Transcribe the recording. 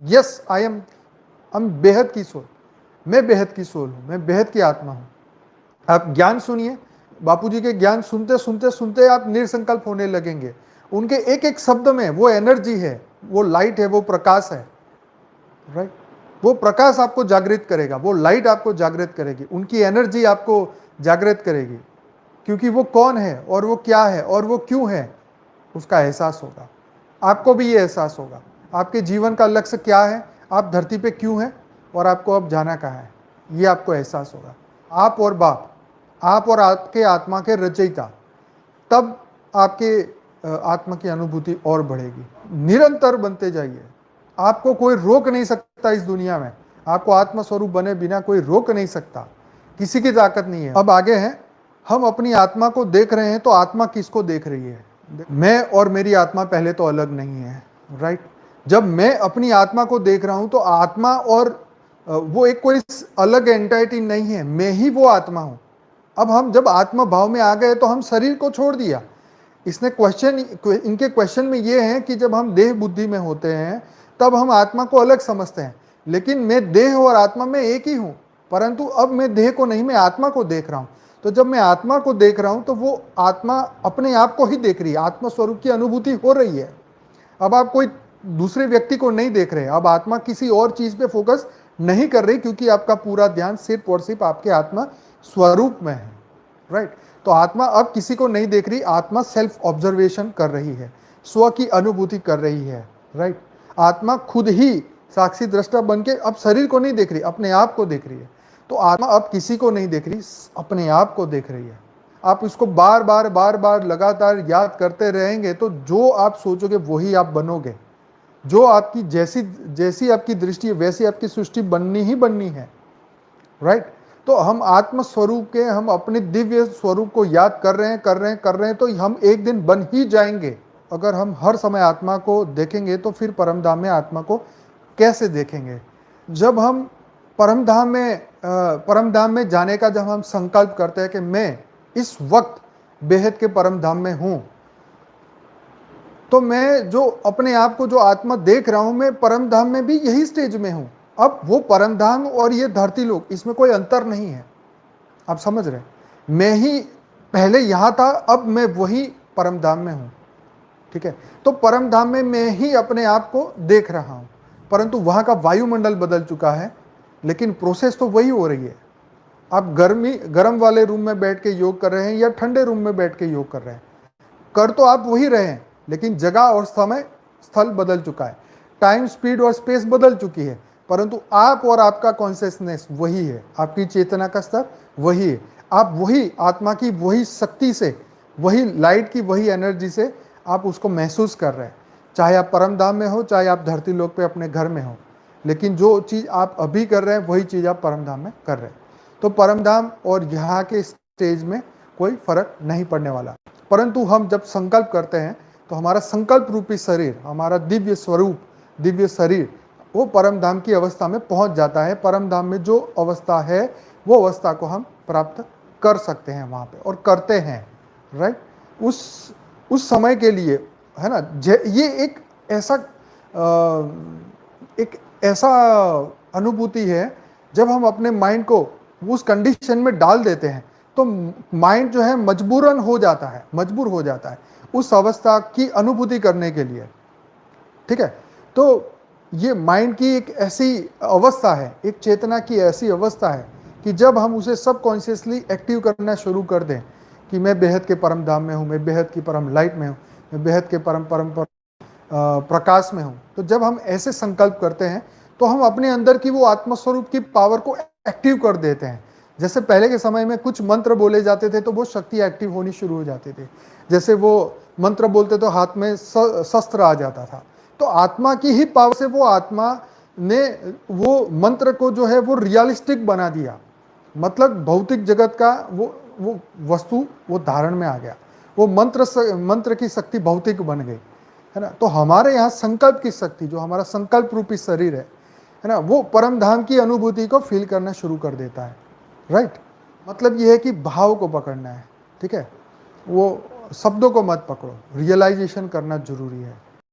Yes I am बेहद की soul, मैं बेहद की सोल हूँ, मैं बेहद की आत्मा हूँ। आप ज्ञान सुनिए, बापूजी के ज्ञान सुनते सुनते सुनते आप निर्संकल्प होने लगेंगे। उनके एक एक शब्द में वो एनर्जी है, वो लाइट है, वो प्रकाश है, राइट। वो प्रकाश आपको जागृत करेगा, वो लाइट आपको जागृत करेगी, उनकी एनर्जी आपको जागृत करेगी, क्योंकि वो कौन है और वो क्या है और वो क्यों है, उसका एहसास होगा। आपको भी ये एहसास होगा आपके जीवन का लक्ष्य क्या है, आप धरती पे क्यों हैं और आपको अब जाना कहाँ है, ये आपको एहसास होगा। आप और बाप, आप और आपके आत्मा के रचयिता, तब आपके आत्मा की अनुभूति और बढ़ेगी। निरंतर बनते जाइए, आपको कोई रोक नहीं सकता इस दुनिया में। आपको आत्मा स्वरूप बने बिना कोई रोक नहीं सकता, किसी की ताकत नहीं है। अब आगे हैं, हम अपनी आत्मा को देख रहे हैं तो आत्मा किसको देख रही है? मैं और मेरी आत्मा पहले तो अलग नहीं है, राइट। जब मैं अपनी आत्मा को देख रहा हूं तो आत्मा और वो एक कोई अलग एंटाइटी नहीं है, मैं ही वो आत्मा हूं। अब हम जब आत्मा भाव में आ गए तो हम शरीर को छोड़ दिया। इसने इनके क्वेश्चन में ये है कि जब हम देह बुद्धि में होते हैं तब हम आत्मा को अलग समझते हैं, लेकिन मैं देह और आत्मा में एक ही हूं, परंतु अब मैं देह को नहीं, मैं आत्मा को देख रहा हूं। तो जब मैं आत्मा को देख रहा हूं तो वो आत्मा अपने आप को ही देख रही है, आत्मा स्वरूप की अनुभूति हो रही है। अब आप कोई दूसरे व्यक्ति को नहीं देख रहे, अब आत्मा किसी और चीज पे फोकस नहीं कर रही, क्योंकि आपका पूरा ध्यान सिर्फ और सिर्फ आपके आत्मा स्वरूप में है, राइट। तो आत्मा अब किसी को नहीं देख रही, आत्मा सेल्फ ऑब्जर्वेशन कर रही है, स्व की अनुभूति कर रही है, राइट। आत्मा खुद ही साक्षी दृष्टा बन के अब शरीर को नहीं देख रही, अपने आप को देख रही है। तो आत्मा अब किसी को नहीं देख रही, अपने आप को देख रही है। आप इसको बार बार लगातार याद करते रहेंगे तो जो आप सोचोगे वही आप बनोगे। जो आपकी जैसी जैसी आपकी दृष्टि है वैसी आपकी सृष्टि बननी ही बननी है, राइट। तो हम आत्म स्वरूप के, हम अपने दिव्य स्वरूप को याद कर रहे हैं तो हम एक दिन बन ही जाएंगे। अगर हम हर समय आत्मा को देखेंगे तो फिर परमधाम में आत्मा को कैसे देखेंगे? जब हम परमधाम में जाने का जब हम संकल्प करते हैं कि मैं इस वक्त बेहद के परमधाम में हूं, तो मैं जो अपने आप को जो आत्मा देख रहा हूं, मैं परमधाम में भी यही स्टेज में हूं। अब वो परमधाम और ये धरती लोक, इसमें कोई अंतर नहीं है। आप समझ रहे? मैं ही पहले यहां था, अब मैं वही परमधाम में हूं, ठीक है। तो परमधाम में मैं ही अपने आप को देख रहा हूं, परंतु वहां का वायुमंडल बदल चुका है, लेकिन प्रोसेस तो वही हो रही है। आप गर्म वाले रूम में बैठ के योग कर रहे हैं या ठंडे रूम में बैठ के योग कर रहे हैं, कर तो आप वही रहे हैं, लेकिन जगह और समय स्थल बदल चुका है, टाइम स्पीड और स्पेस बदल चुकी है, परंतु आप और आपका कॉन्शियसनेस वही है, आपकी चेतना का स्तर वही है। आप वही आत्मा की वही शक्ति से, वही लाइट की वही एनर्जी से आप उसको महसूस कर रहे हैं, चाहे आप परमधाम में हो, चाहे आप धरती लोक पे अपने घर में हो। लेकिन जो चीज़ आप अभी कर रहे हैं वही चीज़ आप परमधाम में कर रहे हैं। तो परमधाम और यहाँ के स्टेज में कोई फर्क नहीं पड़ने वाला। परंतु हम जब संकल्प करते हैं तो हमारा संकल्प रूपी शरीर, हमारा दिव्य स्वरूप, दिव्य शरीर, वो परमधाम की अवस्था में पहुंच जाता है। परमधाम में जो अवस्था है वो अवस्था को हम प्राप्त कर सकते हैं वहाँ पे, और करते हैं, राइट। उस समय के लिए, है ना, ये एक ऐसा अनुभूति है, जब हम अपने माइंड को उस कंडीशन में डाल देते हैं तो माइंड जो है मजबूर हो जाता है उस अवस्था की अनुभूति करने के लिए, ठीक है। तो ये माइंड की एक ऐसी अवस्था है, एक चेतना की ऐसी अवस्था है कि जब हम उसे सबकॉन्शियसली एक्टिव करना शुरू कर दें कि मैं बेहद के परम धाम में हूँ, मैं बेहद की परम लाइट में हूँ, मैं बेहद के परम प्रकाश में हूँ, तो जब हम ऐसे संकल्प करते हैं तो हम अपने अंदर की वो आत्मस्वरूप की पावर को एक्टिव कर देते हैं। जैसे पहले के समय में कुछ मंत्र बोले जाते थे तो वो शक्ति एक्टिव होनी शुरू हो जाती थी। जैसे वो मंत्र बोलते तो हाथ में शस्त्र आ जाता था। तो आत्मा की ही पावर से वो आत्मा ने वो मंत्र को जो है वो रियलिस्टिक बना दिया। मतलब भौतिक जगत का वो वस्तु वो धारण में आ गया, वो मंत्र की शक्ति भौतिक बन गई, है ना। तो हमारे यहाँ संकल्प की शक्ति, जो हमारा संकल्प रूपी शरीर है ना, वो परम धाम की अनुभूति को फील करना शुरू कर देता है, राइट। मतलब ये है कि भाव को पकड़ना है, ठीक है, वो शब्दों को मत पकड़ो, रियलाइजेशन करना जरूरी है।